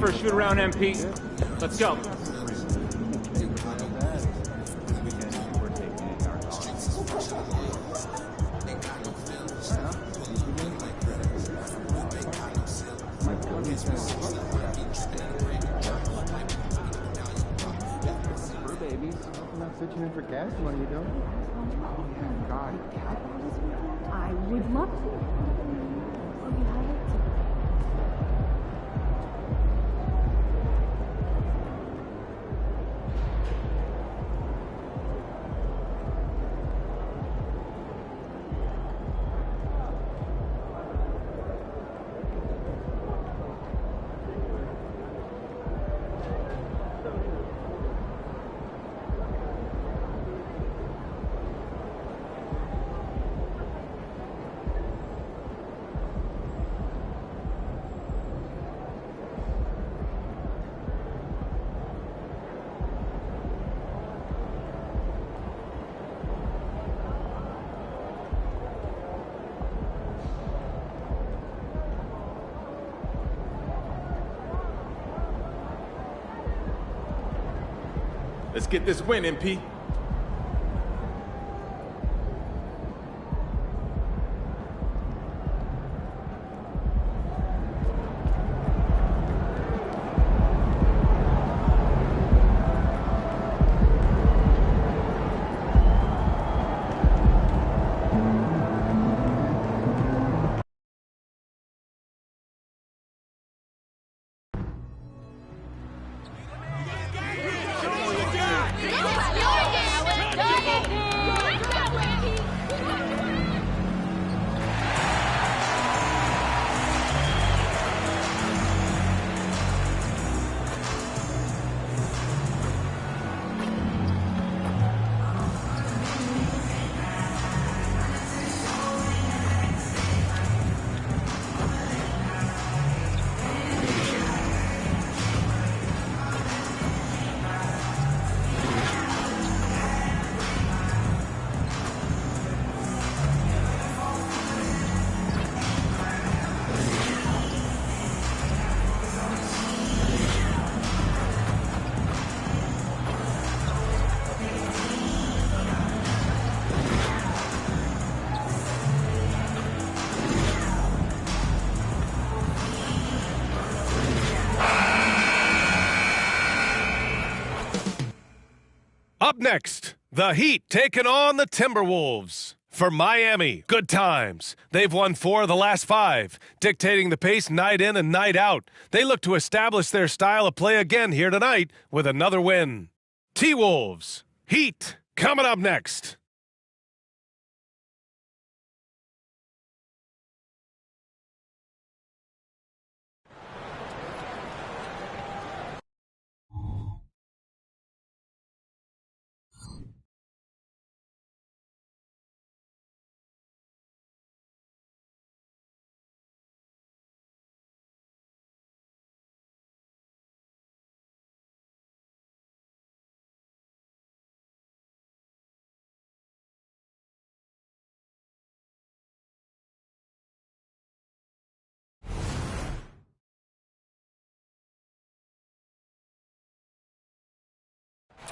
for a shoot around, MP. Let's go. Pitching in for gas money, you don't? Oh, yeah, God. I would love to. Oh, you have it? Let's get this win, MP. Up next, the Heat taking on the Timberwolves. For Miami, good times. They've won 4 of the last 5, dictating the pace night in and night out. They look to establish their style of play again here tonight with another win. T-Wolves, Heat, coming up next.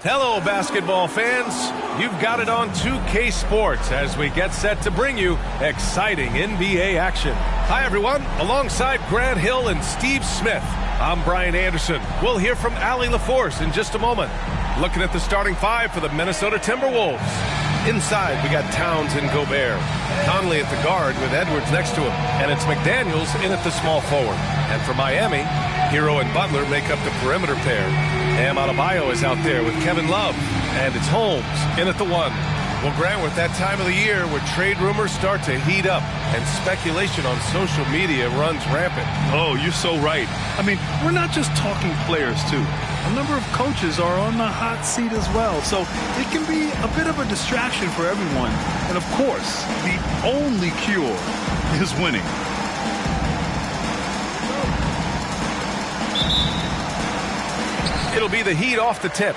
Hello, basketball fans. You've got it on 2K Sports as we get set to bring you exciting NBA action. Hi, everyone. Alongside Grant Hill and Steve Smith, I'm Brian Anderson. We'll hear from Allie LaForce in just a moment. Looking at the starting 5 for the Minnesota Timberwolves. Inside, we got Towns and Gobert. Conley at the guard with Edwards next to him. And it's McDaniels in at the small forward. And for Miami, Hero and Butler make up the perimeter pair. Bam Adebayo is out there with Kevin Love. And it's Holmes in at the 1. Well, Grant, with that time of the year where trade rumors start to heat up and speculation on social media runs rampant. Oh, you're so right. I mean, we're not just talking players, too. A number of coaches are on the hot seat as well, so it can be a bit of a distraction for everyone. And, of course, the only cure is winning. It'll be the Heat off the tip.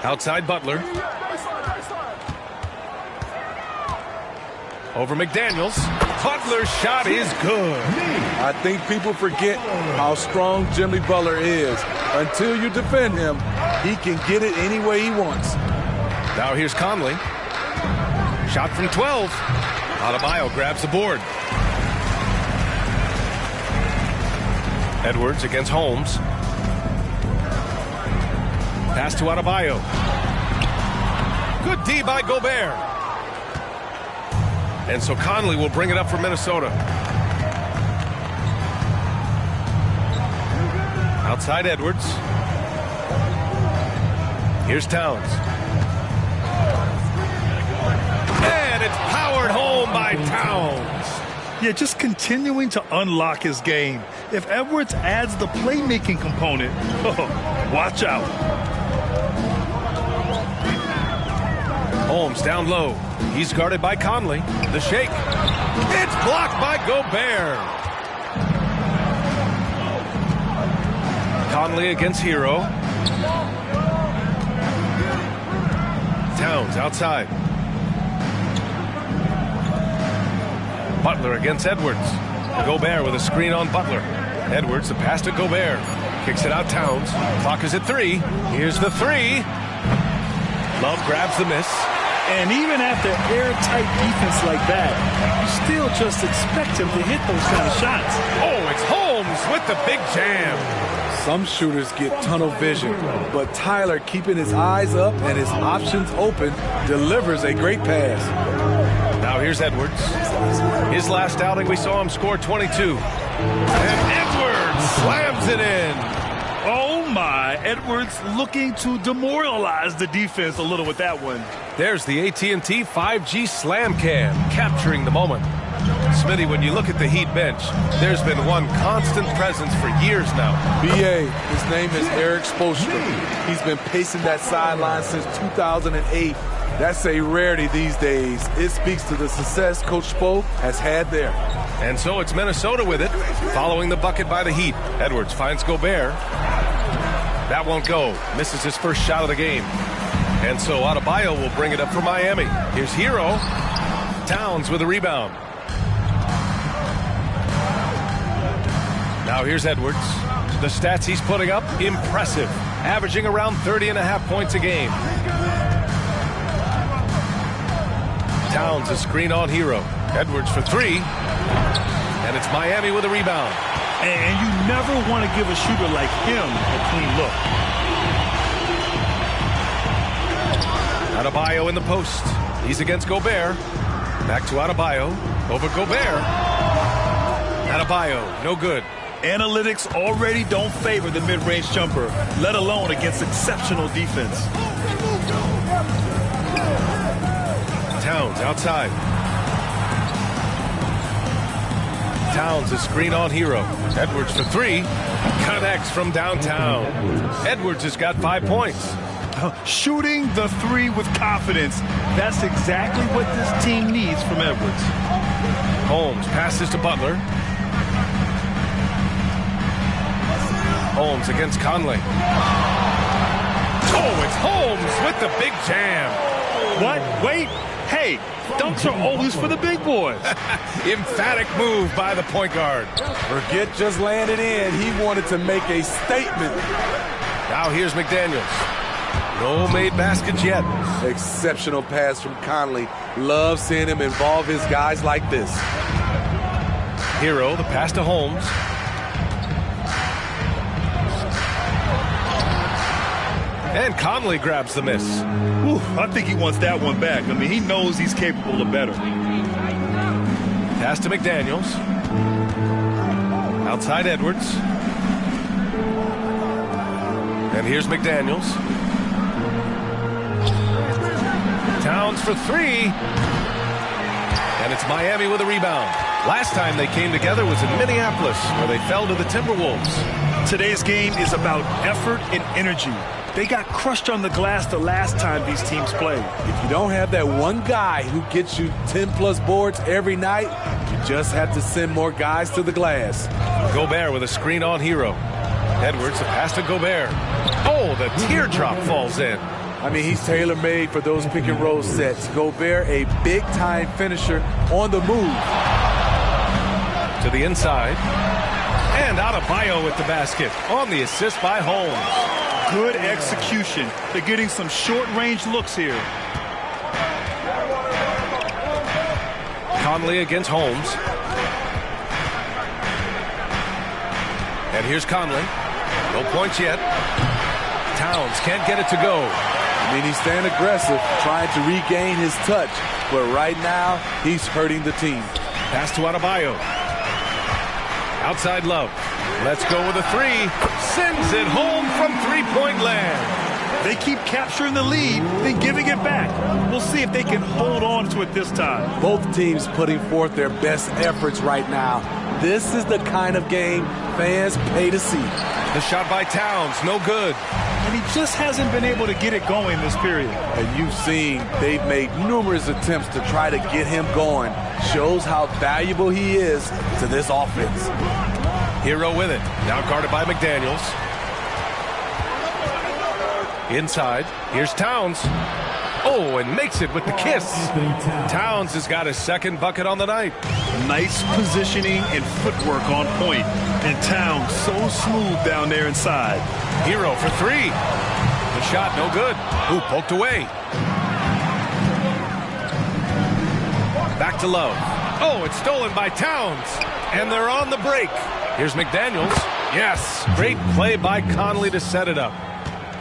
Outside Butler. Over McDaniels. Butler's shot is good. I think people forget how strong Jimmy Butler is. Until you defend him, he can get it any way he wants. Now here's Conley. Shot from 12. Adebayo grabs the board. Edwards against Holmes. Pass to Adebayo. Good D by Gobert. And so Conley will bring it up for Minnesota. Outside Edwards. Here's Towns. And it's powered home by Towns. Yeah, just continuing to unlock his game. If Edwards adds the playmaking component, watch out. Holmes down low. He's guarded by Conley. The shake. It's blocked by Gobert. Conley against Hero. Towns outside. Butler against Edwards. Gobert with a screen on Butler. Edwards, the pass to Gobert. Kicks it out Towns. Clock is at 3. Here's the 3. Love grabs the miss. And even after airtight defense like that, you still just expect him to hit those kind of shots. Oh, it's Holmes with the big jam. Some shooters get tunnel vision, but Tyler, keeping his eyes up and his options open, delivers a great pass. Now here's Edwards. His last outing, we saw him score 22. And Edwards slams it in. Oh my, Edwards looking to demoralize the defense a little with that one. There's the AT&T 5G Slam Cam, capturing the moment. Smitty, when you look at the Heat bench, there's been one constant presence for years now. BA, his name is Eric Spoelstra. He's been pacing that sideline since 2008. That's a rarity these days. It speaks to the success Coach Spo has had there. And so it's Minnesota with it, following the bucket by the Heat. Edwards finds Gobert. That won't go. Misses his first shot of the game. And so Adebayo will bring it up for Miami. Here's Hero. Towns with a rebound. Now here's Edwards. The stats he's putting up, impressive. Averaging around 30.5 points a game. Towns a screen on Hero. Edwards for 3. And it's Miami with a rebound. And you never want to give a shooter like him a clean look. Adebayo in the post. He's against Gobert. Back to Adebayo. Over Gobert. Adebayo, no good. Analytics already don't favor the mid-range jumper, let alone against exceptional defense. Towns outside. Towns a screen on Hero. Edwards for 3. Connects from downtown. Edwards has got 5 points. Shooting the 3 with confidence. That's exactly what this team needs from Edwards. Holmes passes to Butler. Holmes against Conley. Oh, it's Holmes with the big jam. What? Wait. Hey, dunks are always for the big boys. Emphatic move by the point guard. Forget just laying it in. He wanted to make a statement. Now here's McDaniels. No made baskets yet. Exceptional pass from Conley. Love seeing him involve his guys like this. Hero, the pass to Holmes. And Conley grabs the miss. Ooh, I think he wants that one back. I mean, he knows he's capable of better. Pass to McDaniels. Outside Edwards. And here's McDaniels. Towns for 3. And it's Miami with a rebound. Last time they came together was in Minneapolis, where they fell to the Timberwolves. Today's game is about effort and energy. They got crushed on the glass the last time these teams played. If you don't have that one guy who gets you 10-plus boards every night, you just have to send more guys to the glass. Gobert with a screen on Hero. Edwards, a pass to Gobert. Oh, the teardrop falls in. I mean, he's tailor-made for those pick and roll sets. Gobert, a big-time finisher on the move. To the inside. And Adebayo with the basket on the assist by Holmes. Good execution. They're getting some short-range looks here. Conley against Holmes. And here's Conley. No points yet. Towns can't get it to go. I mean, he's staying aggressive, trying to regain his touch. But right now, he's hurting the team. Pass to Adebayo. Outside Love. Let's go with a three. Sends it home from three-point land. They keep capturing the lead, then giving it back. We'll see if they can hold on to it this time. Both teams putting forth their best efforts right now. This is the kind of game fans pay to see. The shot by Towns, no good. And he just hasn't been able to get it going this period. And you've seen they've made numerous attempts to try to get him going. Shows how valuable he is to this offense. Hero with it. Now guarded by McDaniels. Inside. Here's Towns. Oh, and makes it with the kiss. Towns has got his second bucket on the night. Nice positioning and footwork on point. And Towns so smooth down there inside. Hero for three. The shot no good. Ooh, poked away. Back to Love. Oh, it's stolen by Towns. And they're on the break. Here's McDaniels. Yes, great play by Conley to set it up.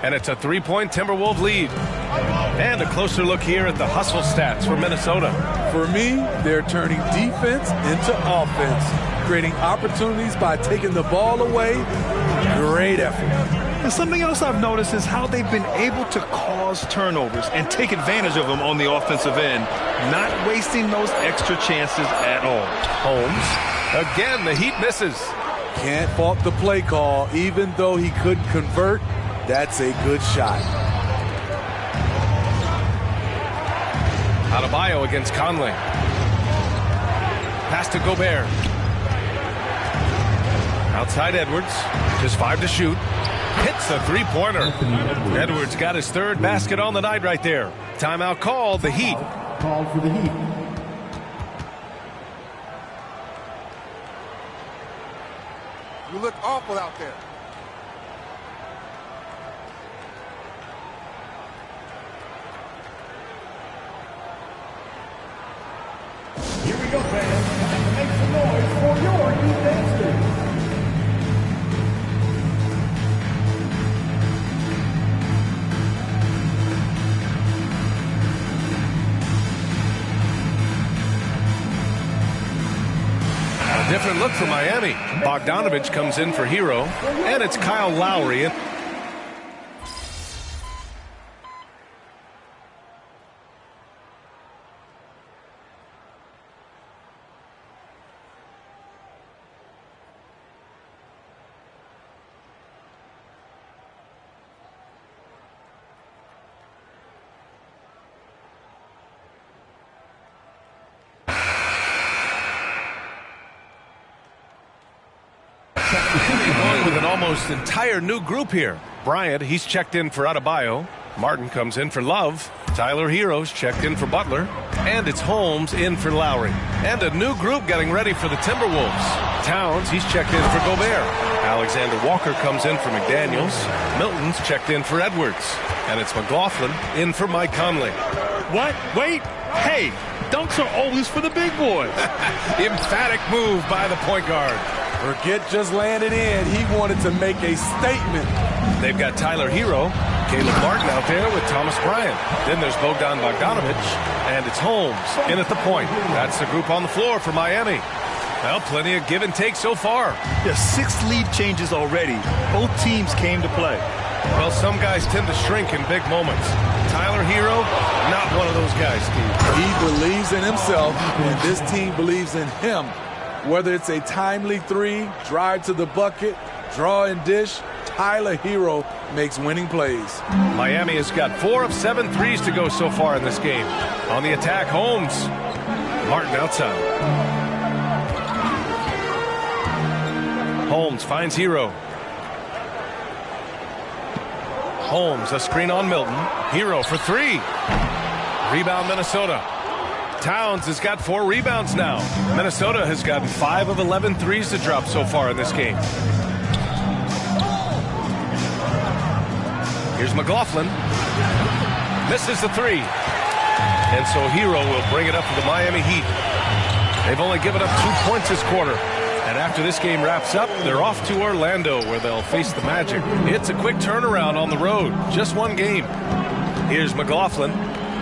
And it's a three-point Timberwolves lead. And a closer look here at the hustle stats for Minnesota. For me, they're turning defense into offense, creating opportunities by taking the ball away. Great effort. And something else I've noticed is how they've been able to cause turnovers and take advantage of them on the offensive end, not wasting those extra chances at all. Holmes. Again, the Heat misses. Can't fault the play call. Even though he couldn't convert, that's a good shot. Adebayo against Conley. Pass to Gobert. Outside Edwards. Just 5 to shoot. Hits the three-pointer. Edwards got his third basket on the night right there. Timeout called, the Heat. Called for the Heat. You look awful out there. Here we go, fans. Make some noise for your Heat dancers. A different look for Miami. Bogdanovich comes in for Hero, and it's Kyle Lowry. Going with an almost entire new group here. Bryant, he's checked in for Adebayo. Martin comes in for Love. Tyler Hero's checked in for Butler. And it's Holmes in for Lowry. And a new group getting ready for the Timberwolves. Towns, he's checked in for Gobert. Alexander Walker comes in for McDaniels. Milton's checked in for Edwards. And it's McLaughlin in for Mike Conley. What? Wait. Hey, dunks are always for the big boys. Emphatic move by the point guard. Forget just landed in. He wanted to make a statement. They've got Tyler Hero, Caleb Martin out there with Thomas Bryant. Then there's Bogdan Bogdanovich, and it's Holmes in at the point. That's the group on the floor for Miami. Well, plenty of give and take so far. There's 6 lead changes already. Both teams came to play. Well, some guys tend to shrink in big moments. Tyler Hero, not one of those guys, Steve. He believes in himself, and this team believes in him. Whether it's a timely three, drive to the bucket, draw and dish, Tyler Hero makes winning plays. Miami has got 4 of 7 threes to go so far in this game. On the attack, Holmes. Martin outside. Holmes finds Hero. Holmes, a screen on Milton. Hero for three. Rebound, Minnesota. Towns has got 4 rebounds now. Minnesota has gotten 5 of 11 threes to drop so far in this game. Here's McLaughlin. Misses the three. And so Hero will bring it up to the Miami Heat. They've only given up 2 points this quarter. And after this game wraps up, they're off to Orlando where they'll face the Magic. It's a quick turnaround on the road. Just one game. Here's McLaughlin.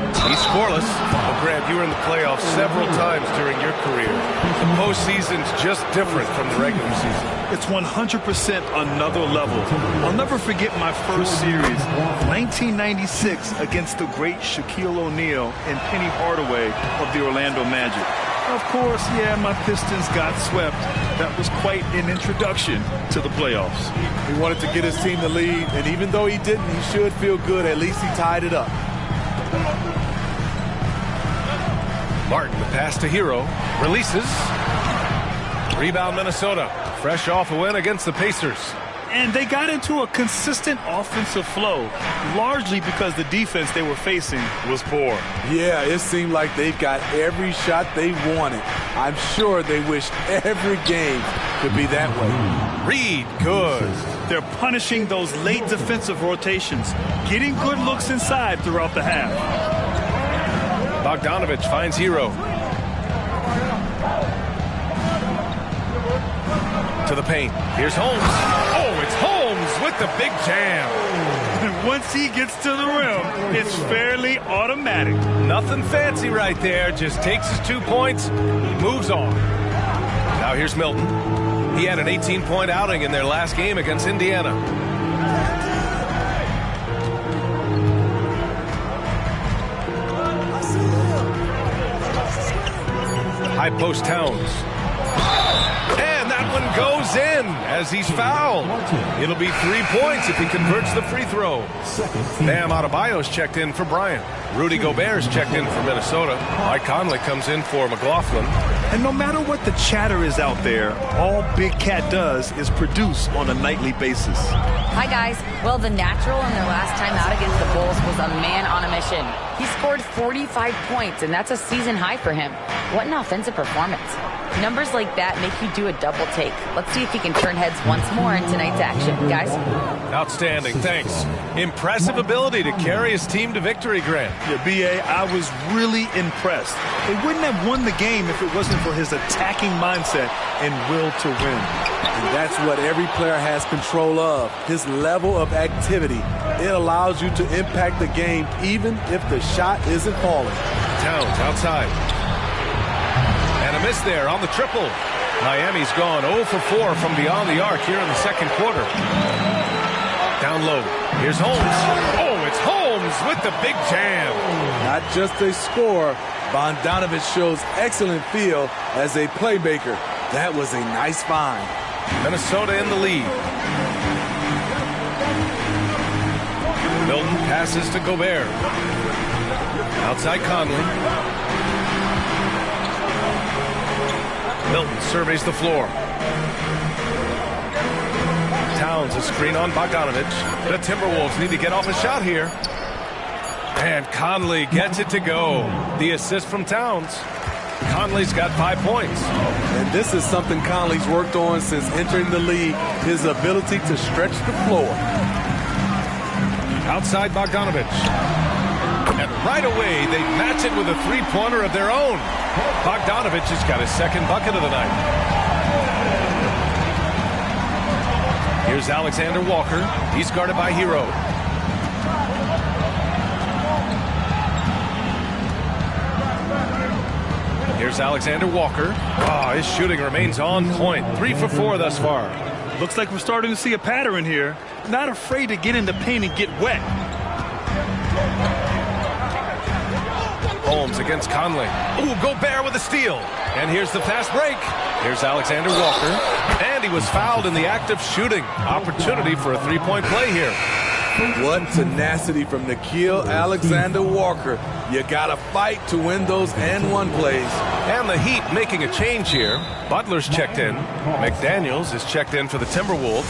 He's scoreless. Well, Grant, you were in the playoffs several times during your career. The postseason's just different from the regular season. It's 100% another level. I'll never forget my first series, 1996, against the great Shaquille O'Neal and Penny Hardaway of the Orlando Magic. Of course, yeah, my Pistons got swept. That was quite an introduction to the playoffs. He wanted to get his team the lead, and even though he didn't, he should feel good. At least he tied it up. Martin, the pass to Hero. Releases. Rebound, Minnesota. Fresh off a win against the Pacers. And they got into a consistent offensive flow, largely because the defense they were facing was poor. Yeah, it seemed like they got every shot they wanted. I'm sure they wish every game could be that way. Reed, good. They're punishing those late defensive rotations, getting good looks inside throughout the half. Bogdanovich finds Hero. To the paint. Here's Holmes. Oh, it's Holmes with the big jam. And once he gets to the rim, it's fairly automatic. Nothing fancy right there. Just takes his 2 points, moves on. Now here's Milton. He had an 18-point outing in their last game against Indiana. High post Towns. And that one goes in as he's fouled. It'll be 3 points if he converts the free throw. Bam Adebayo's checked in for Bryant. Rudy Gobert's checked in for Minnesota. Mike Conley comes in for McLaughlin. And no matter what the chatter is out there, all Big Cat does is produce on a nightly basis. Hi, guys. Well, the natural in their last time out against the Bulls was a man on a mission. He scored 45 points, and that's a season high for him. What an offensive performance. Numbers like that make you do a double take. Let's see if he can turn heads once more in tonight's action, guys. Outstanding, thanks. Impressive ability to carry his team to victory, Grant. Yeah, B.A., I was really impressed. They wouldn't have won the game if it wasn't for his attacking mindset and will to win. And that's what every player has control of, his level of activity. It allows you to impact the game even if the shot isn't falling. Towns outside. And a miss there on the triple. Miami's gone 0 for 4 from beyond the arc here in the second quarter. Down low. Here's Holmes. Oh, it's Holmes with the big jam. Not just a scorer, Bogdanovich shows excellent feel as a playmaker. That was a nice find. Minnesota in the lead. Milton passes to Gobert. Outside Conley. Milton surveys the floor. Towns a screen on Bogdanovich. The Timberwolves need to get off a shot here. And Conley gets it to go. The assist from Towns. Conley's got 5 points. And this is something Conley's worked on since entering the league, his ability to stretch the floor. Outside Bogdanovich. And right away, they match it with a three-pointer of their own. Bogdanovich has got his second bucket of the night. Here's Alexander Walker. He's guarded by Hero. Here's Alexander Walker. Oh, his shooting remains on point. 3 for 4 thus far. Looks like we're starting to see a pattern here. Not afraid to get in the paint and get wet. Holmes against Conley. Ooh, Gobert with a steal. And here's the fast break. Here's Alexander Walker. And he was fouled in the act of shooting. Opportunity for a three-point play here. What tenacity from Nikhil Alexander-Walker. You got to fight to win those and-one plays. And the Heat making a change here. Butler's checked in. McDaniels is checked in for the Timberwolves.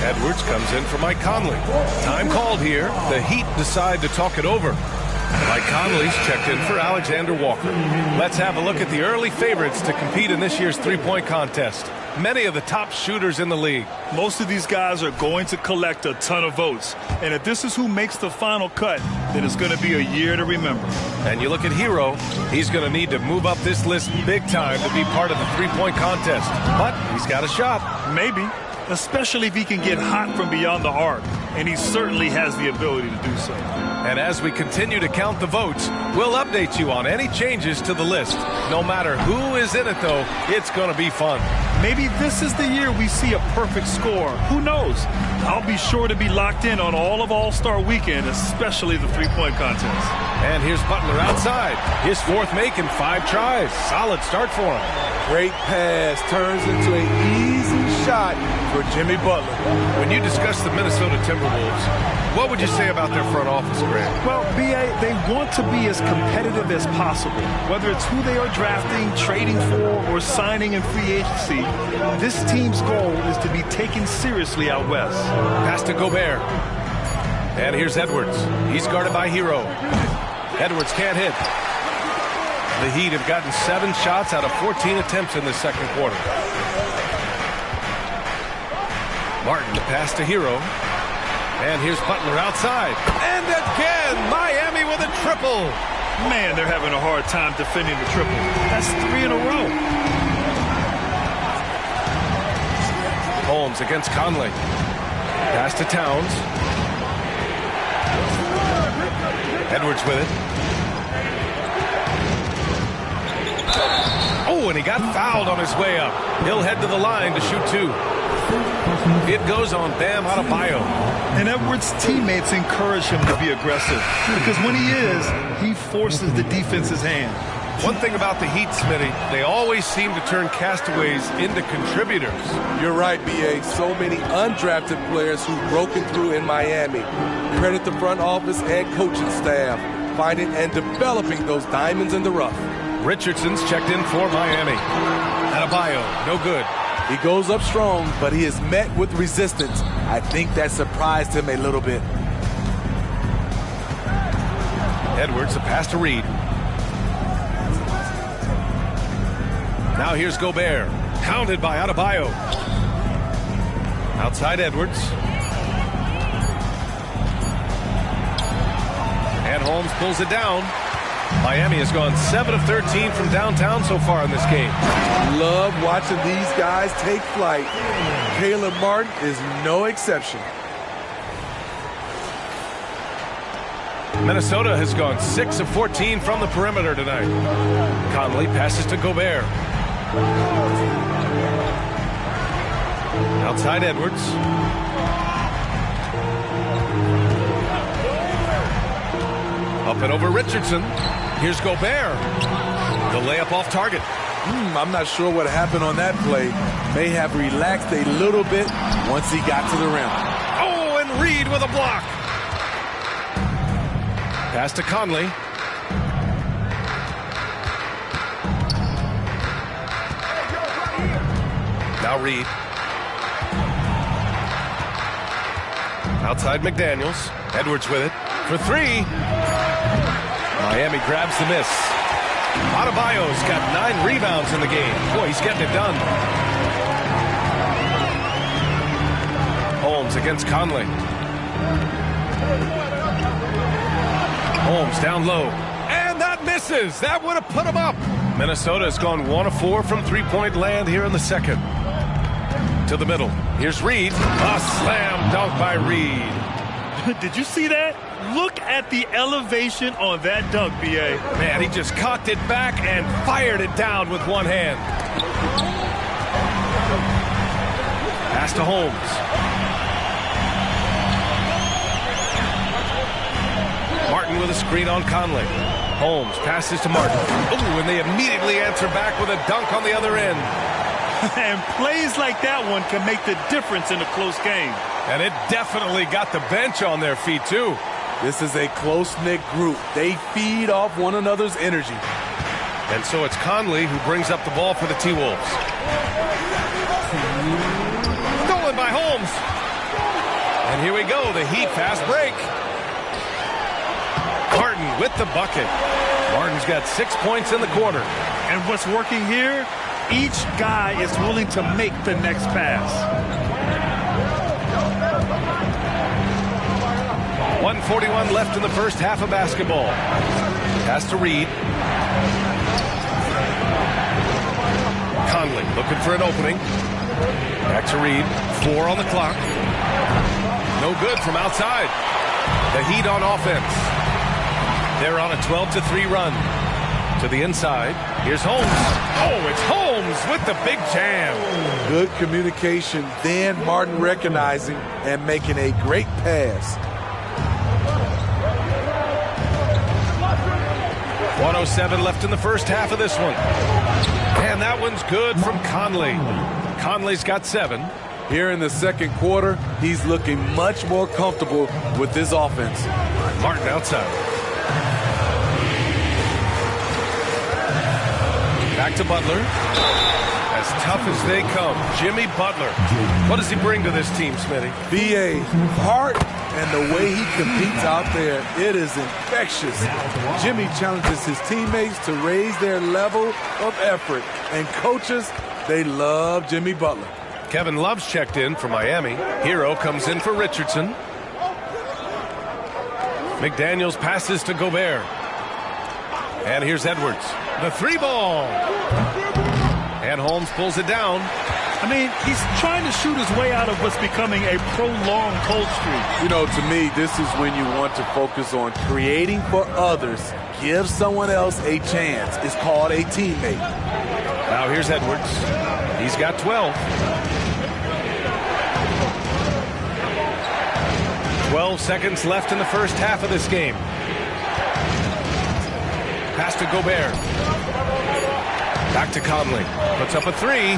Edwards comes in for Mike Conley. Time called here. The Heat decide to talk it over. Mike Conley's checked in for Alexander Walker. Let's have a look at the early favorites to compete in this year's three-point contest. Many of the top shooters in the league. Most of these guys are going to collect a ton of votes. And if this is who makes the final cut, then it's going to be a year to remember. And you look at Hero, he's going to need to move up this list big time to be part of the three-point contest. But he's got a shot. Maybe, especially if he can get hot from beyond the arc. And he certainly has the ability to do so. And as we continue to count the votes, we'll update you on any changes to the list. No matter who is in it, though, it's going to be fun. Maybe this is the year we see a perfect score. Who knows? I'll be sure to be locked in on all of All-Star Weekend, especially the three-point contest. And here's Butler outside. His fourth make in 5 tries. Solid start for him. Great pass turns into an easy shot for Jimmy Butler. When you discuss the Minnesota Timberwolves, what would you say about their front office, Grant? Well, B.A., they want to be as competitive as possible. Whether it's who they are drafting, trading for, or signing in free agency, this team's goal is to be taken seriously out west. Pass to Gobert. And here's Edwards. He's guarded by Hero. Edwards can't hit. The Heat have gotten 7 shots out of 14 attempts in the second quarter. Martin to pass to Hero. And here's Butler outside. And again, Miami with a triple. Man, they're having a hard time defending the triple. That's 3 in a row. Holmes against Conley. Pass to Towns. Edwards with it. Oh, and he got fouled on his way up. He'll head to the line to shoot 2. It goes on Bam Adebayo. And Edwards' teammates encourage him to be aggressive because when he is, he forces the defense's hand. One thing about the Heat, Smitty, they always seem to turn castaways into contributors. You're right, B.A. So many undrafted players who've broken through in Miami. Credit the front office and coaching staff, finding and developing those diamonds in the rough. Richardson's checked in for Miami. Adebayo, no good. He goes up strong, but he is met with resistance. I think that surprised him a little bit. Edwards, a pass to Reed. Now here's Gobert. Pounded by Adebayo. Outside Edwards. And Holmes pulls it down. Miami has gone 7 of 13 from downtown so far in this game. Love watching these guys take flight. Caleb Martin is no exception. Minnesota has gone 6 of 14 from the perimeter tonight. Conley passes to Gobert. Outside Edwards. Up and over Richardson. Here's Gobert. The layup off target. I'm not sure what happened on that play. May have relaxed a little bit once he got to the rim. Oh, and Reed with a block. Pass to Conley. Now Reed. Outside McDaniels. Edwards with it. For 3. Miami grabs the miss. Adebayo's got 9 rebounds in the game. Boy, he's getting it done. Holmes against Conley. Holmes down low. And that misses. That would have put him up. Minnesota has gone 1 of 4 from three-point land here in the second. To the middle. Here's Reed. A slam dunk by Reed. Did you see that? Look at the elevation on that dunk, B.A. Man, he just cocked it back and fired it down with one hand. Pass to Holmes. Martin with a screen on Conley. Holmes passes to Martin. Ooh, and they immediately answer back with a dunk on the other end. And plays like that one can make the difference in a close game. And it definitely got the bench on their feet, too. This is a close-knit group. They feed off one another's energy. And so it's Conley who brings up the ball for the T-Wolves. Stolen by Holmes. And here we go, the Heat fast break. Martin with the bucket. Martin's got 6 points in the quarter. And what's working here, each guy is willing to make the next pass. 1:41 left in the first half of basketball. Pass to Reed. Conley looking for an opening. Back to Reed. 4 on the clock. No good from outside. The Heat on offense. They're on a 12-3 run. To the inside. Here's Holmes. Oh, it's Holmes with the big jam. Good communication. Then Martin recognizing and making a great pass. 1:07 left in the first half of this one. And that one's good from Conley. Conley's got 7. Here in the second quarter, he's looking much more comfortable with this offense. Martin outside. Back to Butler. As tough as they come, Jimmy Butler. What does he bring to this team, Smitty? BA, heart and the way he competes out there, it is infectious. Jimmy challenges his teammates to raise their level of effort. And coaches, they love Jimmy Butler. Kevin Love's checked in for Miami. Hero comes in for Richardson. McDaniels passes to Gobert. And here's Edwards. The 3-ball. And Holmes pulls it down. I mean, he's trying to shoot his way out of what's becoming a prolonged cold streak. You know, to me, this is when you want to focus on creating for others. Give someone else a chance. It's called a teammate. Now here's Edwards. He's got 12. 12 seconds left in the first half of this game. Pass to Gobert. Back to Conley. Puts up a 3.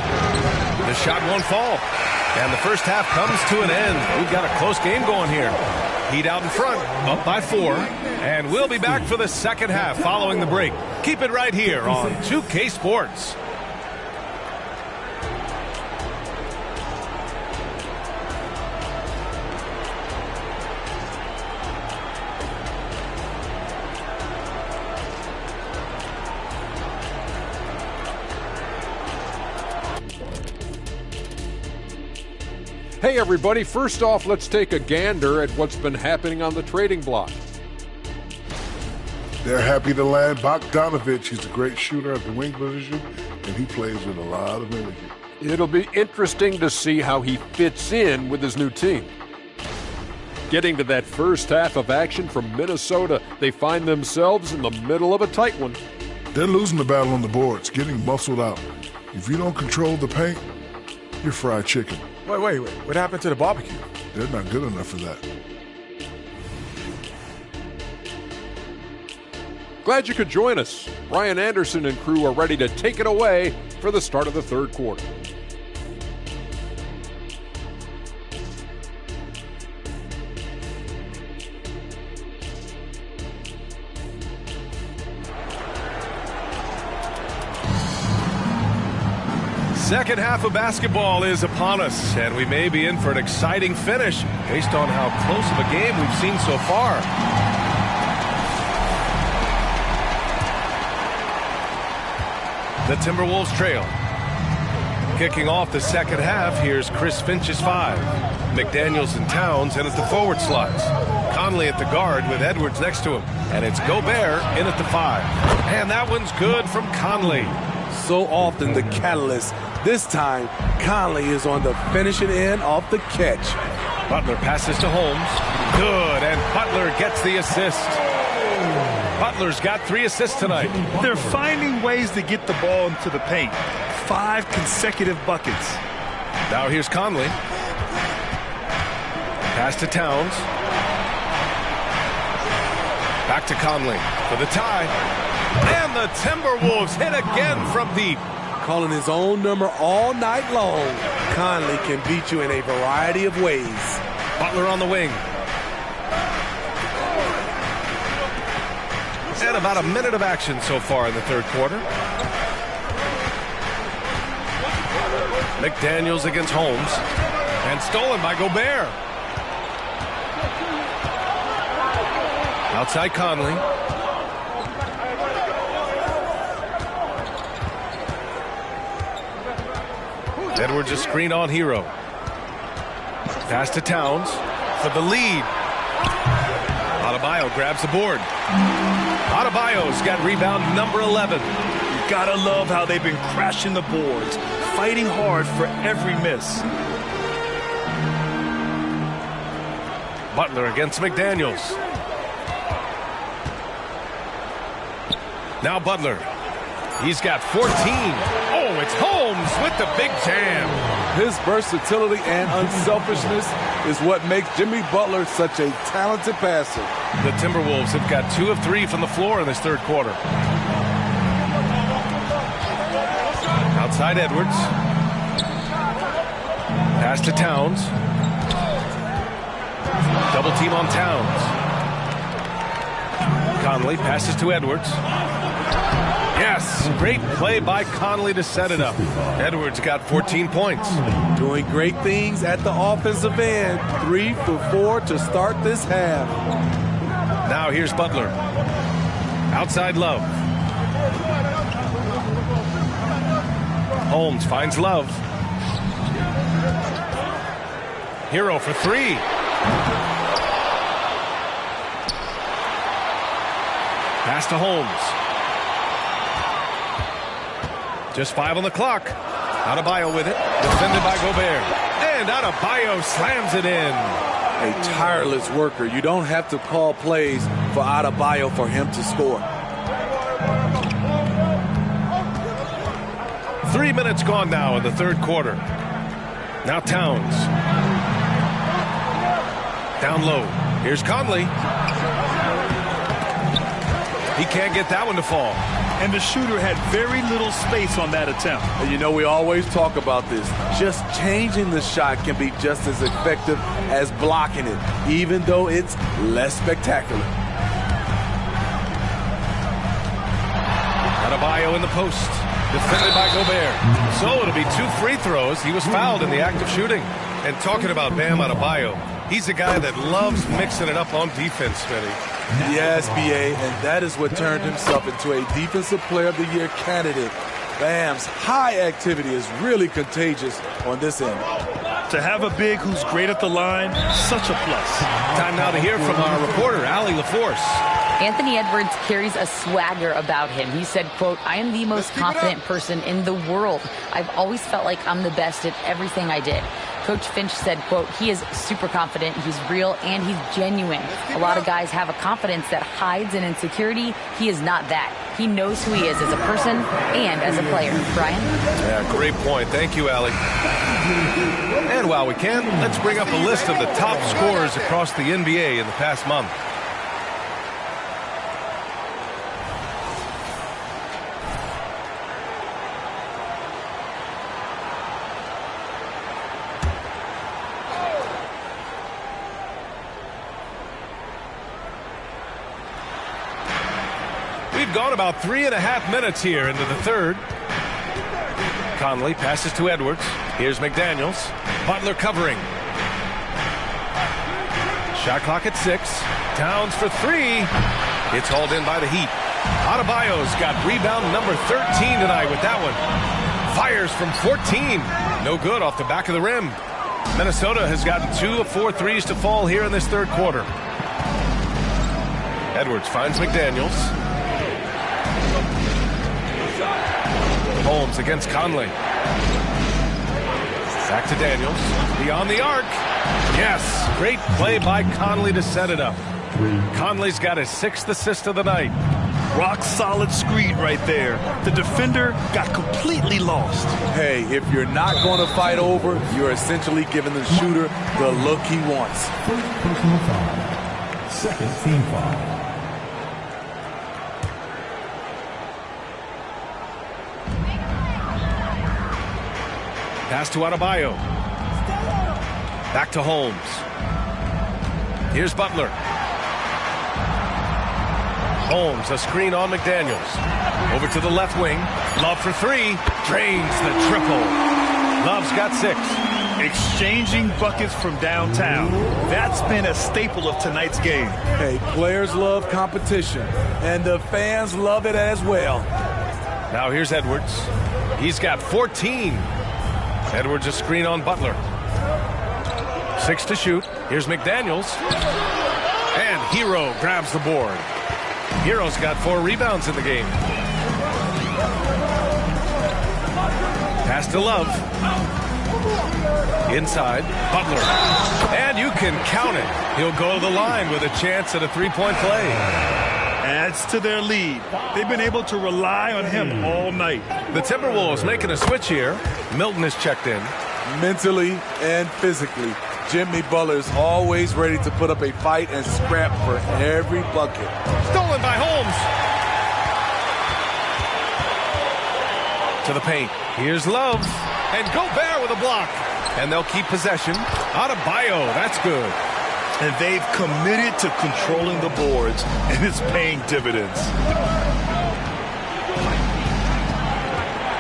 The shot won't fall. And the first half comes to an end. We've got a close game going here. Heat out in front, up by 4. And we'll be back for the second half following the break. Keep it right here on 2K Sports. Hey everybody, first off, let's take a gander at what's been happening on the trading block. They're happy to land Bogdanovich. He's a great shooter at the wing position, and he plays with a lot of energy. It'll be interesting to see how he fits in with his new team. Getting to that first half of action from Minnesota, they find themselves in the middle of a tight one. They're losing the battle on the boards, getting muscled out. If you don't control the paint, you're fried chicken. Wait. What happened to the barbecue? They're not good enough for that. Glad you could join us. Ryan Anderson and crew are ready to take it away for the start of the third quarter. Second half of basketball is upon us, and we may be in for an exciting finish based on how close of a game we've seen so far. The Timberwolves trail. Kicking off the second half, here's Chris Finch's 5. McDaniels and Towns in at the forward slots. Conley at the guard with Edwards next to him. And it's Gobert in at the 5. And that one's good from Conley. So often the catalyst. This time, Conley is on the finishing end of the catch. Butler passes to Holmes. Good, and Butler gets the assist. Butler's got 3 assists tonight. They're finding ways to get the ball into the paint. 5 consecutive buckets. Now here's Conley. Pass to Towns. Back to Conley for the tie. And the Timberwolves hit again from deep. calling his own number all night long. Conley can beat you in a variety of ways. Butler on the wing. And about a minute of action so far in the third quarter. McDaniels against Holmes. And stolen by Gobert. Outside Conley. Edwards a screen on Hero. Pass to Towns for the lead. Adebayo grabs the board. Adebayo's got rebound number 11. You gotta love how they've been crashing the boards, fighting hard for every miss. Butler against McDaniels. Now Butler. He's got 14. Oh, it's Holmes with the big jam. His versatility and unselfishness is what makes Jimmy Butler such a talented passer. The Timberwolves have got 2 of 3 from the floor in this third quarter. Outside Edwards. Pass to Towns. Double team on Towns. Conley passes to Edwards. Yes, great play by Conley to set it up. Edwards got 14 points. Doing great things at the offensive end. 3 for 4 to start this half. Now here's Butler. Outside Love. Holmes finds Love. Hero for 3. Pass to Holmes. Just 5 on the clock. Adebayo with it. Defended by Gobert. And Adebayo slams it in. A tireless worker. You don't have to call plays for Adebayo for him to score. 3 minutes gone now in the third quarter. Now Towns. Down low. Here's Conley. He can't get that one to fall. And the shooter had very little space on that attempt. And you know, we always talk about this. Just changing the shot can be just as effective as blocking it, even though it's less spectacular. Adebayo in the post. Defended by Gobert. So it'll be 2 free throws. He was fouled in the act of shooting. And talking about Bam Adebayo, he's a guy that loves mixing it up on defense, Smitty. Yes, B.A., and that is what turned himself into a Defensive Player of the Year candidate. Bam's high activity is really contagious on this end. To have a big who's great at the line, such a plus. Time now to hear from our reporter, Allie LaForce. Anthony Edwards carries a swagger about him. He said, quote, "I am the most confident person in the world. I've always felt like I'm the best at everything I did." Coach Finch said, quote, "He is super confident, he's real, and he's genuine. A lot of guys have a confidence that hides in insecurity. He is not that. He knows who he is as a person and as a player." Brian? Yeah, great point. Thank you, Allie. And while we can, let's bring up a list of the top scorers across the NBA in the past month. We've gone about 3.5 minutes here into the third. Conley passes to Edwards. Here's McDaniels. Butler covering. Shot clock at 6. Towns for 3. It's hauled in by the Heat. Adebayo's got rebound number 13 tonight with that one. Fires from 14. No good off the back of the rim. Minnesota has gotten 2 of 4 threes to fall here in this third quarter. Edwards finds McDaniels. Holmes against Conley. Back to Daniels. Beyond the arc. Yes, great play by Conley to set it up. Conley's got his 6th assist of the night. Rock solid screen right there. The defender got completely lost. Hey, if you're not going to fight over, you're essentially giving the shooter the look he wants. First personal foul. Second team foul. Pass to Adebayo. Back to Holmes. Here's Butler. Holmes, a screen on McDaniels. Over to the left wing. Love for three. Drains the triple. Love's got 6. Exchanging buckets from downtown. That's been a staple of tonight's game. Hey, players love competition, and the fans love it as well. Now here's Edwards. He's got 14. Edwards a screen on Butler. 6 to shoot. Here's McDaniels. And Hero grabs the board. Hero's got 4 rebounds in the game. Pass to Love. Inside, Butler. And you can count it. He'll go to the line with a chance at a three-point play. Adds to their lead. They've been able to rely on him all night. The Timberwolves making a switch here. Milton is checked in. Mentally and physically, Jimmy Butler's always ready to put up a fight and scrap for every bucket. Stolen by Holmes. To the paint. Here's Love. And Gobert with a block. And they'll keep possession. Adebayo, that's good. And they've committed to controlling the boards, and it's paying dividends.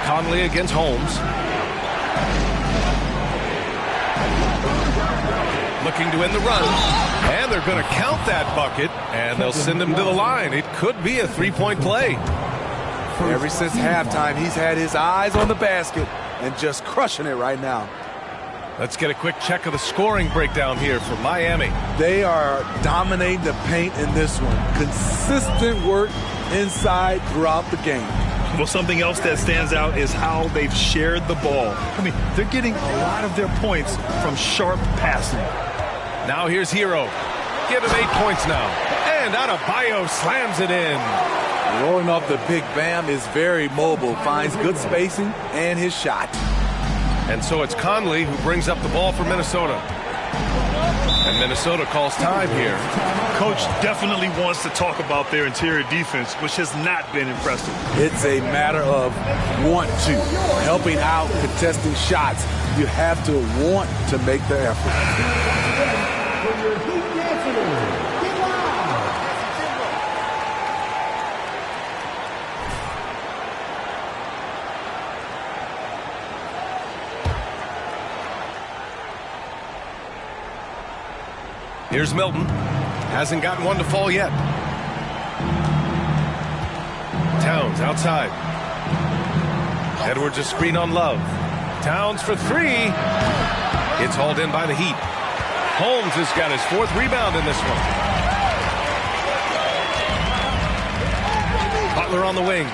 Conley against Holmes. Looking to end the run. And they're going to count that bucket, and they'll send him to the line. It could be a three-point play. Ever since halftime, he's had his eyes on the basket and just crushing it right now. Let's get a quick check of the scoring breakdown here for Miami. They are dominating the paint in this one. Consistent work inside throughout the game. Well, something else that stands out is how they've shared the ball. I mean, they're getting a lot of their points from sharp passing. Now here's Hero. Give him 8 points now. And Adebayo slams it in. Rolling off the big Bam is very mobile, finds good spacing and his shot. And so it's Conley who brings up the ball for Minnesota. And Minnesota calls time here. Coach definitely wants to talk about their interior defense, which has not been impressive. It's a matter of want to. Helping out, contesting shots. You have to want to make the effort. Here's Milton. Hasn't gotten one to fall yet. Towns outside. Edwards a screen on Love. Towns for 3. It's hauled in by the Heat. Holmes has got his 4th rebound in this one. Butler on the wing.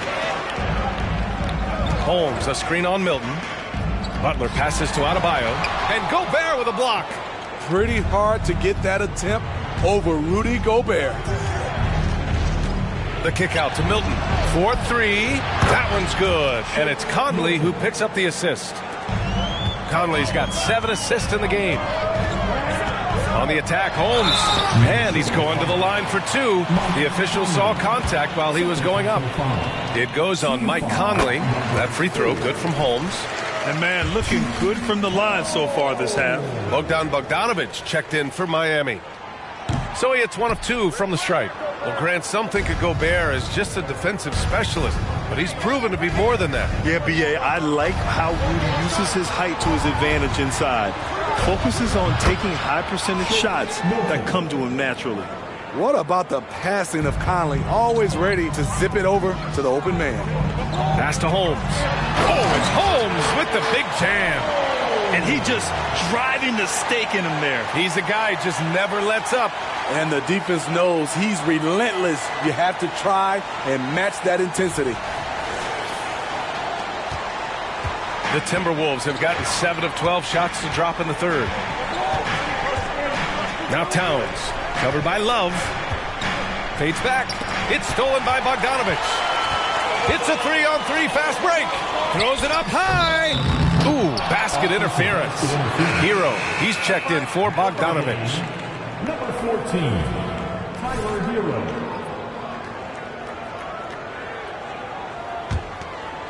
Holmes a screen on Milton. Butler passes to Adebayo. And Gobert with a block. Pretty hard to get that attempt over Rudy Gobert. The kick out to Milton. 4-3. That one's good. And it's Conley who picks up the assist. Conley's got 7 assists in the game. On the attack, Holmes. And he's going to the line for 2. The official saw contact while he was going up. It goes on Mike Conley. That free throw good from Holmes. And, man, looking good from the line so far this half. Bogdanovich checked in for Miami. So he hits 1 of 2 from the stripe. Well, Grant, some think of Gobert as just a defensive specialist, but he's proven to be more than that. Yeah, B.A., I like how Rudy uses his height to his advantage inside. Focuses on taking high-percentage shots that come to him naturally. What about the passing of Conley? Always ready to zip it over to the open man. Pass to Holmes. Oh, it's Holmes with the big jam. And he just driving the stake in him there. He's a guy who just never lets up. And the defense knows he's relentless. You have to try and match that intensity. The Timberwolves have gotten 7 of 12 shots to drop in the 3rd. Now Towns, covered by Love. Fades back. It's stolen by Bogdanovich. It's a 3-on-3 fast break. Throws it up high. Ooh, basket interference. Hero, he's checked in for Bogdanovich. Number 14, Tyler Hero.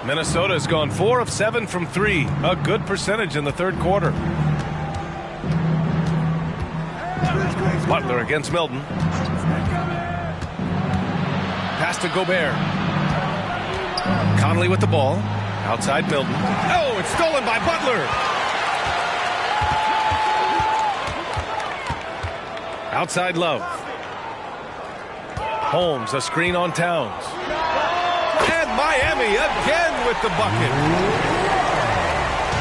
Minnesota has gone 4 of 7 from 3. A good percentage in the third quarter. Butler against Milton. Pass to Gobert. Conley with the ball. Outside Milton. Oh, it's stolen by Butler. Outside Love. Holmes, a screen on Towns. And Miami again with the bucket.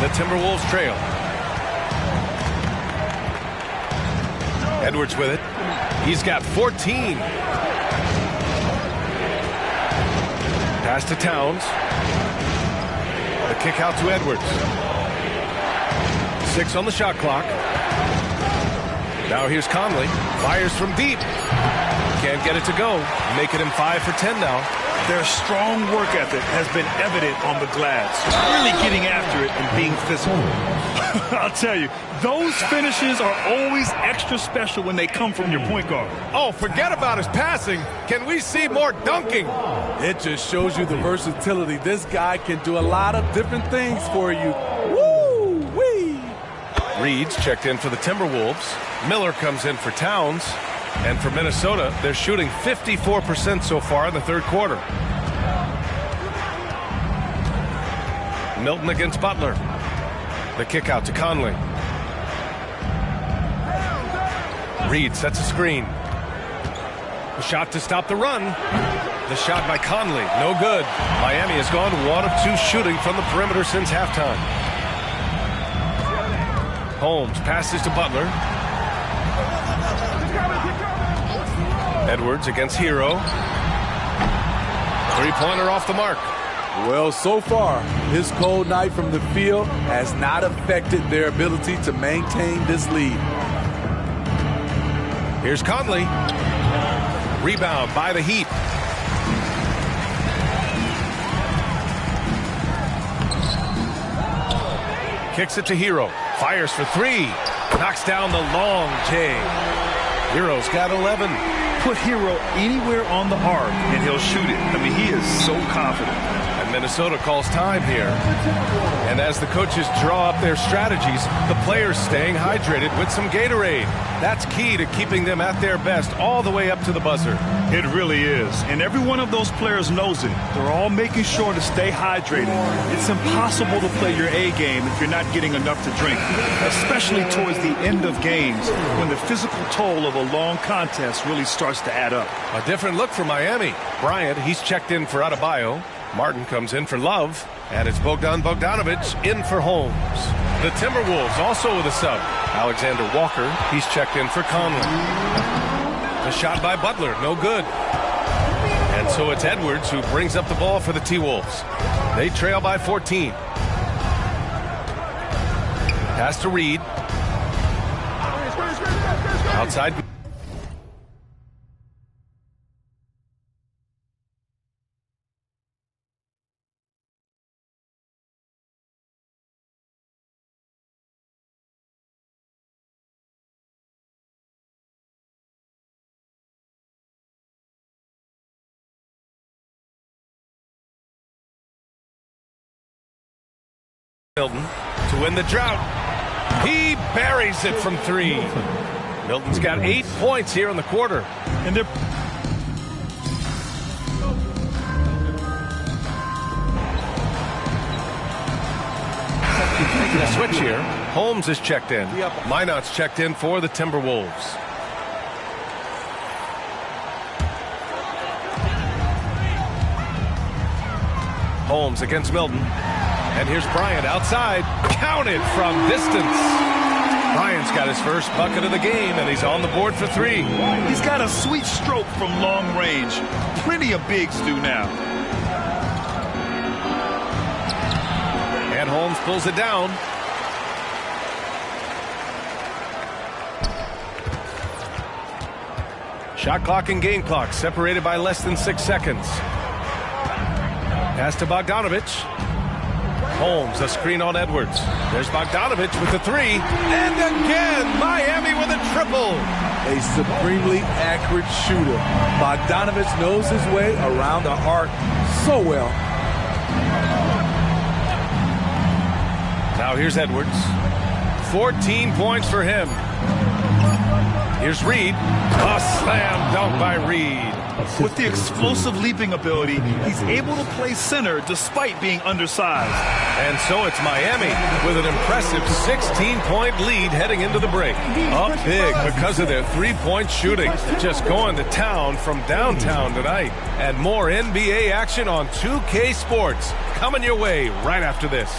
The Timberwolves trail. Edwards with it. He's got 14. Pass to Towns. The kick out to Edwards. 6 on the shot clock. Now here's Conley. Fires from deep. Can't get it to go. Making him 5 for 10 now. Their strong work ethic has been evident on the glass. Really getting after it and being physical. I'll tell you, those finishes are always extra special when they come from your point guard. Oh, forget about his passing. Can we see more dunking? It just shows you the versatility. This guy can do a lot of different things for you. Woo-wee! Reed's checked in for the Timberwolves. Miller comes in for Towns. And for Minnesota, they're shooting 54% so far in the third quarter. Milton against Butler. The kick out to Conley. Reed sets a screen. A shot to stop the run. The shot by Conley, no good. Miami has gone 1 of 2 shooting from the perimeter since halftime. Holmes passes to Butler. Edwards against Hero. Three-pointer off the mark. Well, so far, his cold night from the field has not affected their ability to maintain this lead. Here's Conley. Rebound by the Heat. Kicks it to Hero. Fires for 3. Knocks down the long J. Hero's got 11. Put Hero anywhere on the arc and he'll shoot it. I mean, he is so confident. And Minnesota calls time here. And as the coaches draw up their strategies, the players staying hydrated with some Gatorade. That's key to keeping them at their best all the way up to the buzzer. It really is. And every one of those players knows it. They're all making sure to stay hydrated. It's impossible to play your A game if you're not getting enough to drink, especially towards the end of games when the physical toll of a long contest really starts to add up. A different look for Miami. Bryant, he's checked in for Adebayo. Martin comes in for Love. And it's Bogdan Bogdanovic in for Holmes. The Timberwolves also with a sub. Alexander Walker, he's checked in for Conley. The shot by Butler, no good. And so it's Edwards who brings up the ball for the T-Wolves. They trail by 14. Pass to Reed. Outside. Milton to win the drought. He buries it from 3. Milton's got 8 points here in the quarter. And they're making a switch here. Holmes is checked in. Minot's checked in for the Timberwolves. Holmes against Milton. And here's Bryant outside. Counted from distance. Bryant's got his first bucket of the game, and he's on the board for 3. He's got a sweet stroke from long range. Plenty of bigs do now. And Holmes pulls it down. Shot clock and game clock separated by less than 6 seconds. Pass to Bogdanovic. Holmes, a screen on Edwards. There's Bogdanovic with the 3. And again, Miami with a triple. A supremely accurate shooter. Bogdanovic knows his way around the arc so well. Now here's Edwards. 14 points for him. Here's Reed. A slam dunk by Reed. With the explosive leaping ability, he's able to play center despite being undersized. And so it's Miami with an impressive 16-point lead heading into the break. Up big because of their three-point shooting. Just going to town from downtown tonight. And more NBA action on 2K Sports coming your way right after this.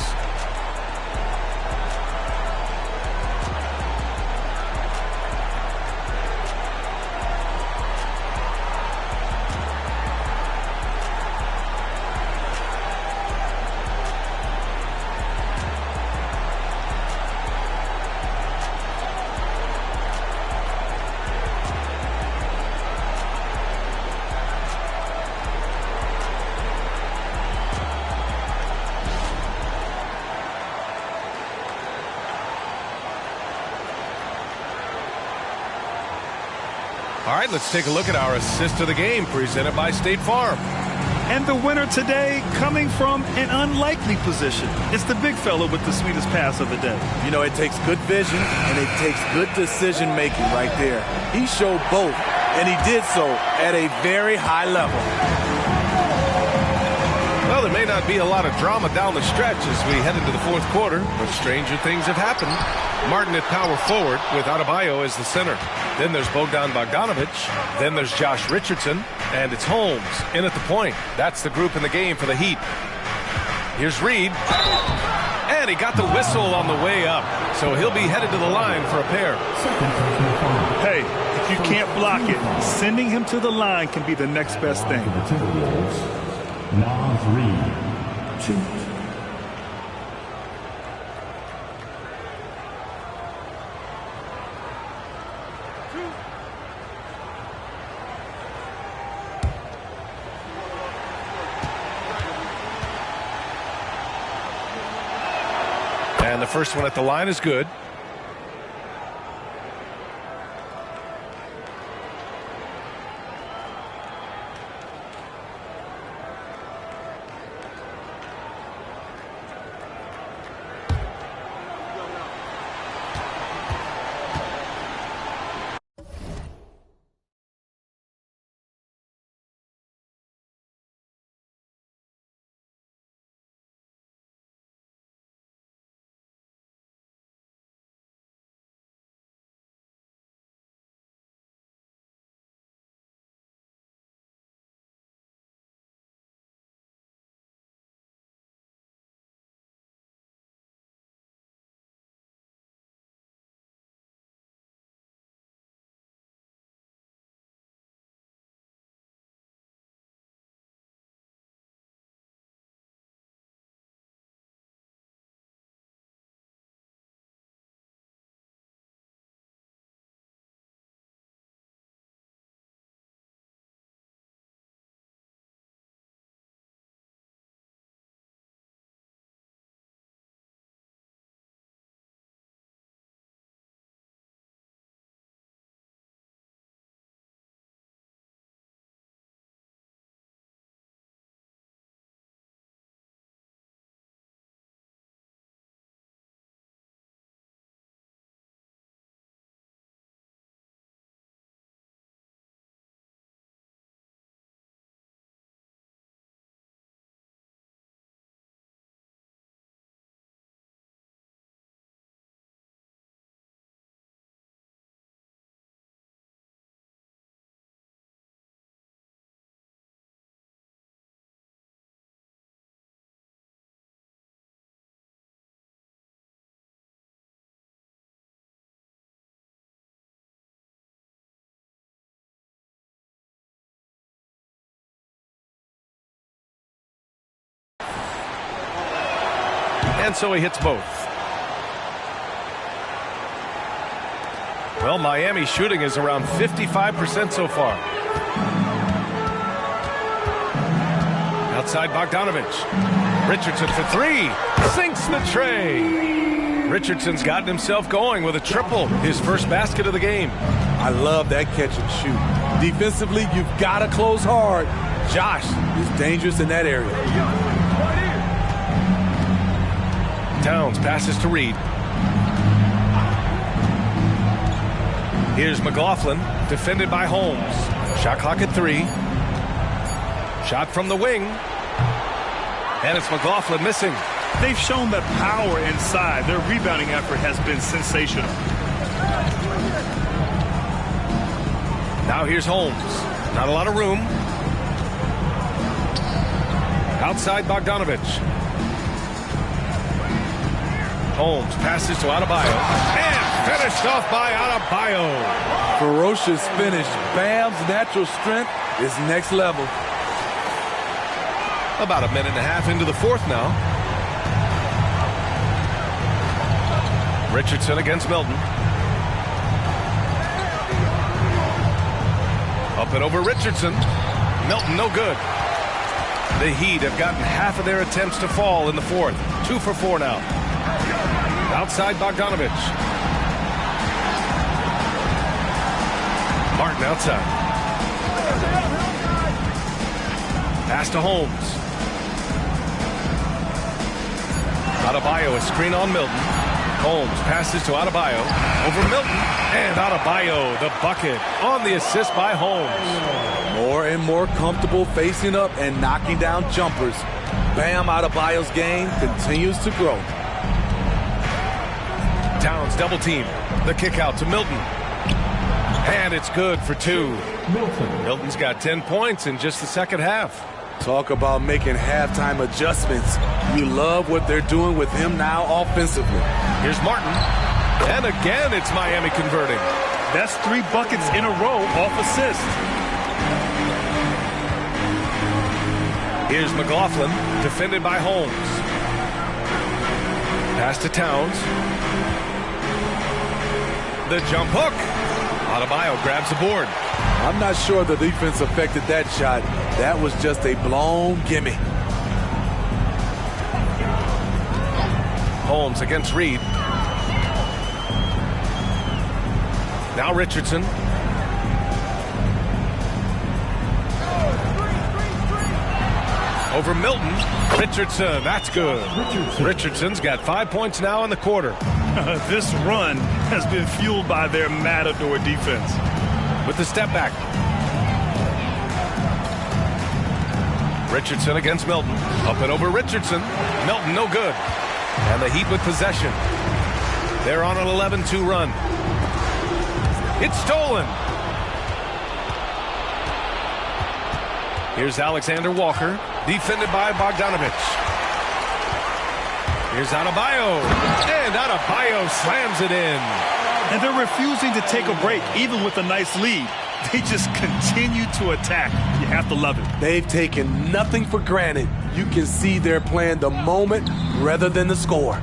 All right, let's take a look at our assist of the game presented by State Farm. And the winner today coming from an unlikely position. It's the big fella with the sweetest pass of the day. You know, it takes good vision and it takes good decision making right there. He showed both, and he did so at a very high level. Well, there may not be a lot of drama down the stretch as we head into the fourth quarter, but stranger things have happened. Martin at power forward with Adebayo as the center. Then there's Bogdan Bogdanovic. Then there's Josh Richardson. And it's Holmes in at the point. That's the group in the game for the Heat. Here's Reed. And he got the whistle on the way up. So he'll be headed to the line for a pair. Hey, if you can't block it, sending him to the line can be the next best thing. Nas Reed, shoot. And the first one at the line is good. And so he hits both. Well, Miami's shooting is around 55% so far. Outside Bogdanovic. Richardson for three. Sinks the tray. Richardson's gotten himself going with a triple. His first basket of the game. I love that catch and shoot. Defensively, you've got to close hard. Josh is dangerous in that area. Towns passes to Reed. Here's McLaughlin, defended by Holmes. Shot clock at 3. Shot from the wing. And it's McLaughlin missing. They've shown that power inside. Their rebounding effort has been sensational. Now here's Holmes. Not a lot of room. Outside Bogdanovich. Holmes passes to Adebayo. And finished off by Adebayo. Ferocious finish. Bam's natural strength is next level. About a minute and a half into the fourth now. Richardson against Milton. Up and over Richardson. Milton no good. The Heat have gotten half of their attempts to fall in the fourth. 2 for 4 now. Outside Bogdanovich. Martin outside. Pass to Holmes. Adebayo, a screen on Milton. Holmes passes to Adebayo. Over Milton. And Adebayo, the bucket on the assist by Holmes. More and more comfortable facing up and knocking down jumpers. Bam Adebayo's game continues to grow. Towns double team. The kick out to Milton. And it's good for 2. Milton's got 10 points in just the second half. Talk about making halftime adjustments. You love what they're doing with him now offensively. Here's Martin. And again, it's Miami converting. That's 3 buckets in a row off assist. Here's McLaughlin, defended by Holmes. Pass to Towns. The jump hook. Adebayo grabs the board. I'm not sure the defense affected that shot. That was just a blown gimme. Holmes against Reed. Now Richardson. Over Milton. Richardson, that's good. Richardson's got 5 points now in the quarter. This run has been fueled by their Matador defense. With the step back. Richardson against Milton. Up and over Richardson. Milton no good. And the Heat with possession. They're on an 11-2 run. It's stolen. Here's Alexander Walker, defended by Bogdanovich. Here's Adebayo. And Adebayo slams it in. And they're refusing to take a break, even with a nice lead. They just continue to attack. You have to love it. They've taken nothing for granted. You can see they're playing the moment rather than the score.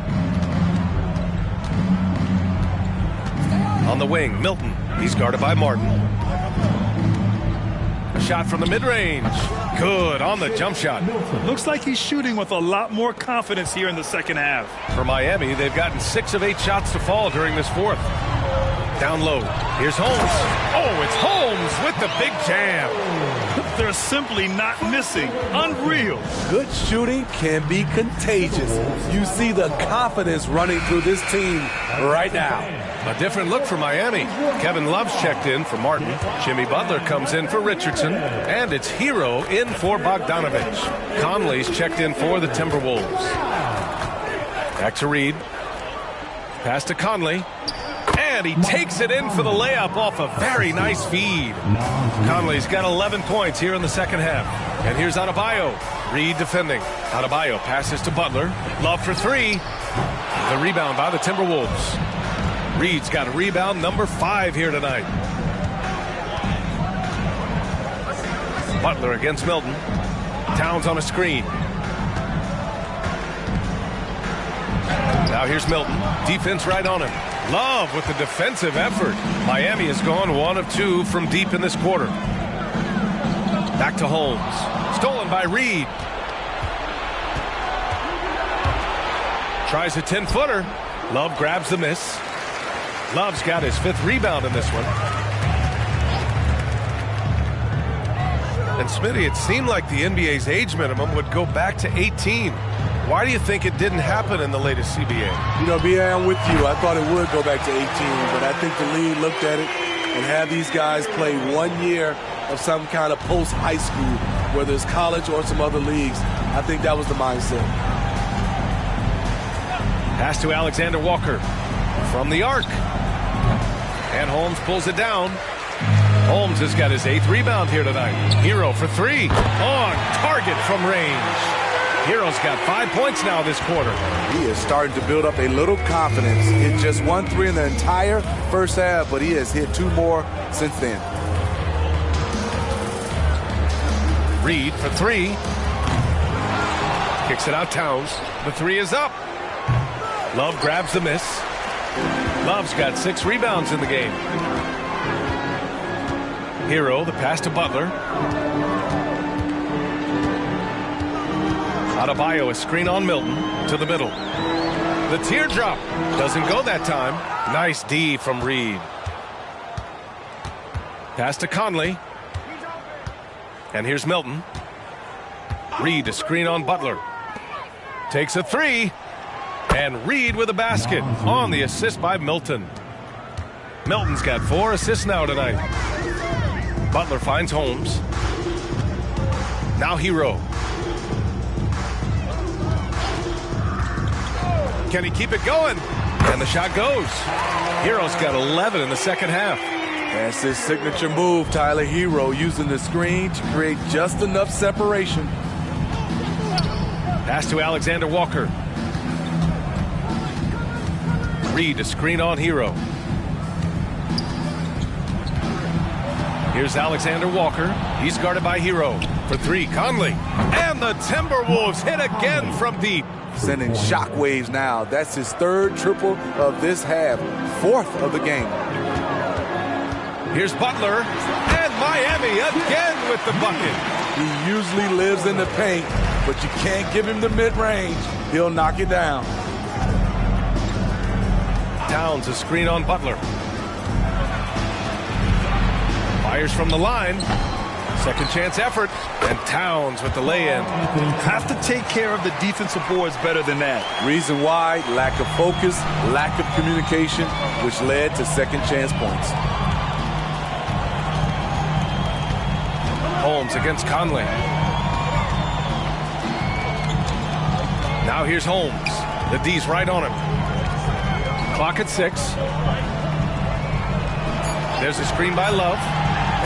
On the wing, Milton. He's guarded by Martin. A shot from the mid-range. Good on the jump shot. Looks like he's shooting with a lot more confidence here in the second half. For Miami, they've gotten 6 of 8 shots to fall during this fourth. Down low. Here's Holmes. Oh, it's Holmes with the big jam. They're simply not missing. Unreal. Good shooting can be contagious. You see the confidence running through this team right now. A different look for Miami. Kevin Love's checked in for Martin. Jimmy Butler comes in for Richardson. And it's Hero in for Bogdanovich. Conley's checked in for the Timberwolves. Back to Reed. Pass to Conley. And he takes it in for the layup off a very nice feed. Conley's got 11 points here in the second half. And here's Adebayo. Reed defending. Adebayo passes to Butler. Love for 3. The rebound by the Timberwolves. Reed's got a rebound number 5 here tonight. Butler against Milton. Towns on a screen. Now here's Milton. Defense right on him. Love with the defensive effort. Miami has gone 1 of 2 from deep in this quarter. Back to Holmes. Stolen by Reed. Tries a 10-footer. Love grabs the miss. Love's got his 5th rebound in this one. And Smitty, it seemed like the NBA's age minimum would go back to 18. Why do you think it didn't happen in the latest CBA? You know, B.A., I'm with you. I thought it would go back to 18, but I think the league looked at it and have these guys play 1 year of some kind of post-high school, whether it's college or some other leagues. I think that was the mindset. Pass to Alexander Walker from the arc. And Holmes pulls it down. Holmes has got his 8th rebound here tonight. Hero for 3. On target from range. Hero's got 5 points now this quarter. He is starting to build up a little confidence. Hit just 1 3 in the entire first half, but he has hit 2 more since then. Reed for 3. Kicks it out Towns. The 3 is up. Love grabs the miss. Love's got 6 rebounds in the game. Hero, the pass to Butler. Adebayo, a screen on Milton to the middle. The teardrop doesn't go that time. Nice D from Reed. Pass to Conley. And here's Milton. Reed, a screen on Butler. Takes a 3. And Reed with a basket on the assist by Milton. Milton's got 4 assists now tonight. Butler finds Holmes. Now Hero. Can he keep it going? And the shot goes. Hero's got 11 in the second half. That's his signature move, Tyler. Hero using the screen to create just enough separation. Pass to Alexander Walker. Reed, a screen on Hero. Here's Alexander Walker. He's guarded by Hero. For 3, Conley. And the Timberwolves hit again from deep. Sending shockwaves now. That's his 3rd triple of this half. 4th of the game. Here's Butler. And Miami again with the bucket. He usually lives in the paint, but you can't give him the mid-range. He'll knock it down. Towns, a screen on Butler. Fires from the line. Second chance effort. And Towns with the lay-in. Have to take care of the defensive boards better than that. Reason why, lack of focus, lack of communication, which led to second chance points. Holmes against Conley. Now here's Holmes. The D's right on him. Clock at 6. There's a screen by Love.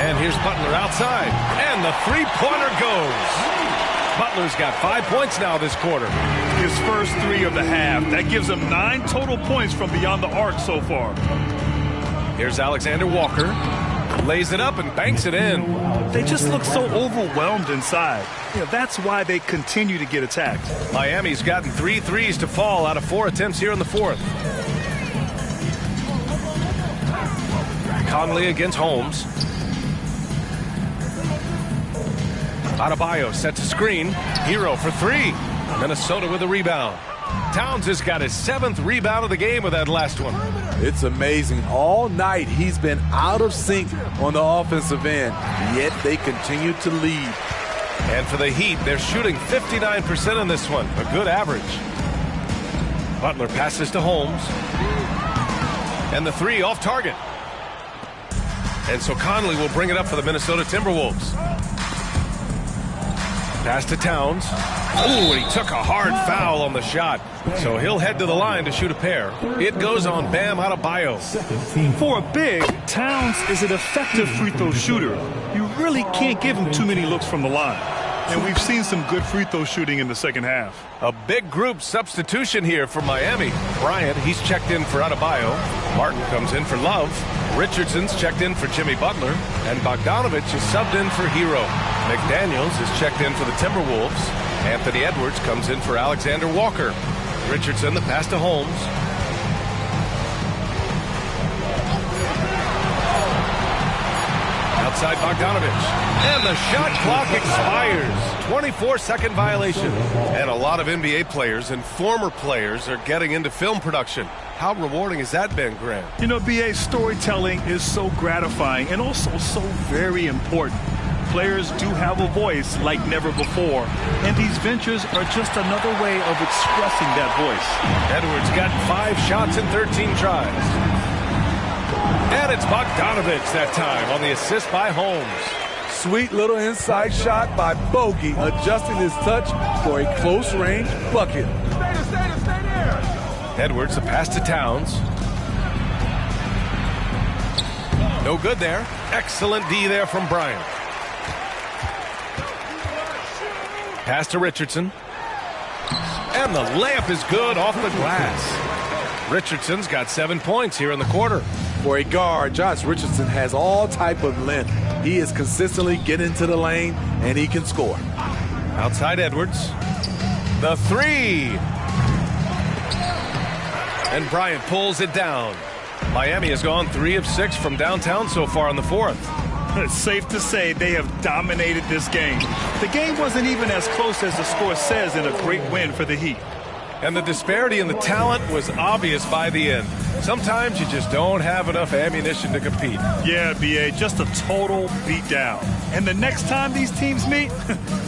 And here's Butler outside. And the 3-pointer goes. Butler's got 5 points now this quarter. His first 3 of the half. That gives him 9 total points from beyond the arc so far. Here's Alexander Walker. Lays it up and banks it in. They just look so overwhelmed inside. You know, that's why they continue to get attacked. Miami's gotten 3 threes to fall out of 4 attempts here in the 4th. Conley against Holmes. Adebayo set to screen. Hero for 3. Minnesota with a rebound. Towns has got his 7th rebound of the game with that last one. It's amazing. All night he's been out of sync on the offensive end, yet they continue to lead. And for the Heat, they're shooting 59% in this one. A good average. Butler passes to Holmes. And the 3 off target. And so Conley will bring it up for the Minnesota Timberwolves. Pass to Towns. Oh, and he took a hard foul on the shot. So he'll head to the line to shoot a pair. It goes on Bam Adebayo. For a big, Towns is an effective free throw shooter. You really can't give him too many looks from the line. And we've seen some good free throw shooting in the second half. A big group substitution here for Miami. Bryant, he's checked in for Adebayo. Martin comes in for Love. Richardson's checked in for Jimmy Butler. And Bogdanovich is subbed in for Hero. McDaniels is checked in for the Timberwolves. Anthony Edwards comes in for Alexander Walker. Richardson, the pass to Holmes. Outside Bogdanovich. And the shot clock expires. 24-second violation. And a lot of NBA players and former players are getting into film production. How rewarding has that been, Grant? You know, BA, storytelling is so gratifying and also so very important. Players do have a voice like never before, and these ventures are just another way of expressing that voice. Edwards got 5 shots in 13 tries. And it's Bogdanovich that time on the assist by Holmes. Sweet little inside shot by Bogey, adjusting his touch for a close-range bucket. Stay there. Edwards, the pass to Towns. No good there. Excellent D there from Bryant. Pass to Richardson. And the layup is good off the glass. Richardson's got 7 points here in the quarter. For a guard, Josh Richardson has all type of length. He is consistently getting to the lane, and he can score. Outside Edwards. The 3. And Bryant pulls it down. Miami has gone 3 of 6 from downtown so far in the fourth. It's safe to say they have dominated this game. The game wasn't even as close as the score says in a great win for the Heat. And the disparity in the talent was obvious by the end. Sometimes you just don't have enough ammunition to compete. Yeah, B.A., just a total beatdown. And the next time these teams meet,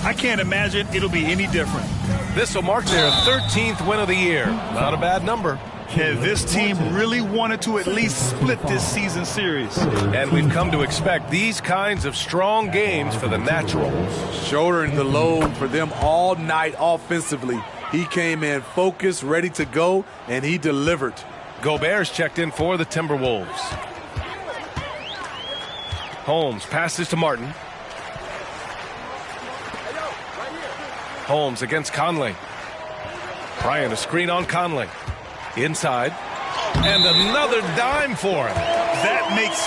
I can't imagine it'll be any different. This will mark their 13th win of the year. Not a bad number. And this team really wanted to at least split this season series. And we've come to expect these kinds of strong games for the Naturals. Shouldering the load for them all night offensively. He came in focused, ready to go, and he delivered. Gobert's checked in for the Timberwolves. Holmes passes to Martin. Holmes against Conley. Bryant a screen on Conley. Inside. And another dime for him. That makes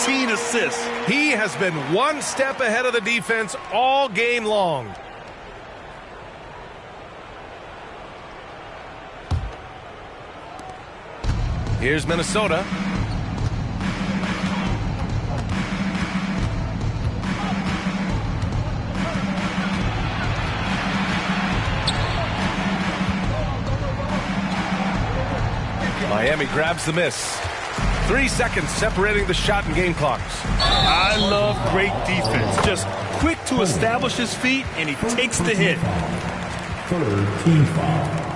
15 assists. He has been one step ahead of the defense all game long. Here's Minnesota. Miami grabs the miss. 3 seconds separating the shot and game clocks. I love great defense. Just quick to establish his feet, and he takes the hit. Third team foul.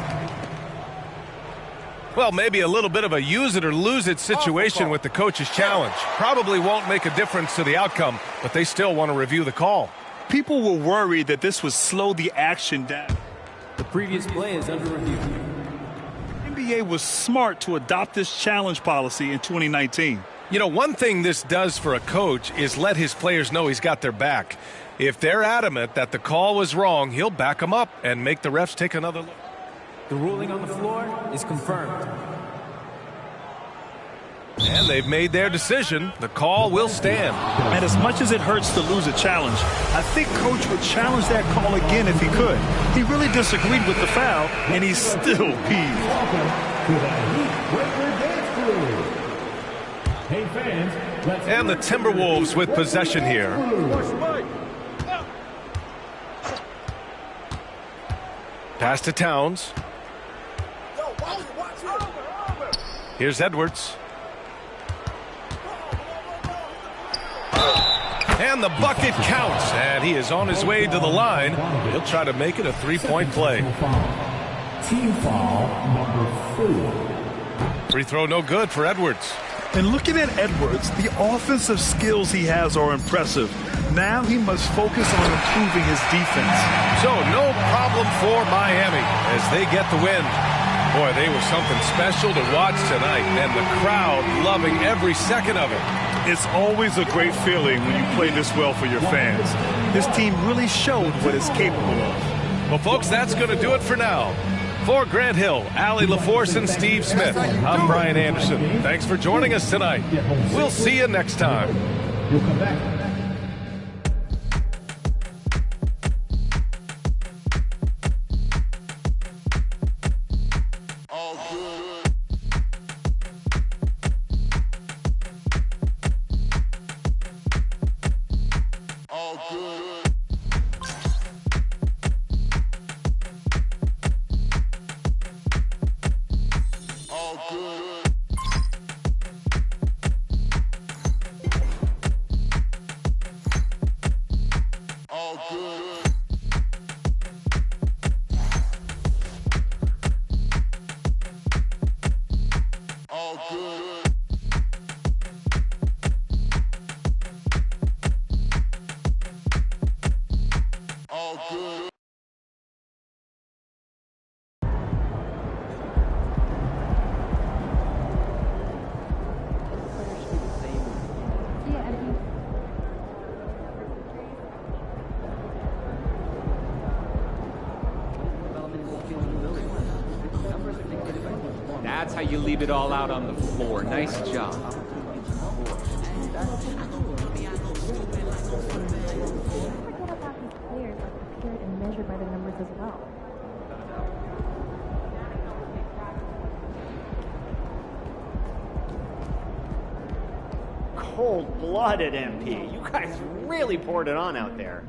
Well, maybe a little bit of a use it or lose it situation with the coach's challenge. Probably won't make a difference to the outcome, but they still want to review the call. People were worried that this would slow the action down. The previous play is under review. NBA was smart to adopt this challenge policy in 2019. You know, one thing this does for a coach is let his players know he's got their back. If they're adamant that the call was wrong, he'll back them up and make the refs take another look. The ruling on the floor is confirmed. And they've made their decision. The call will stand. And as much as it hurts to lose a challenge, I think Coach would challenge that call again if he could. He really disagreed with the foul, and he's still peeved. And the Timberwolves with possession here. Pass to Towns. Here's Edwards. And the bucket counts, and he is on his way to the line. He'll try to make it a three-point play. Team foul number 4. Free throw no good for Edwards. And looking at Edwards, the offensive skills he has are impressive. Now he must focus on improving his defense. So no problem for Miami as they get the win. Boy, they were something special to watch tonight, and the crowd loving every second of it. It's always a great feeling when you play this well for your fans. This team really showed what it's capable of. Well, folks, that's going to do it for now. For Grant Hill, Allie LaForce, and Steve Smith, I'm Brian Anderson. Thanks for joining us tonight. We'll see you next time. You'll come back. you leave it all out on the floor. Nice job. Forget about these players are prepared and measured by the numbers as well. Cold-blooded, MP. You guys really poured it on out there.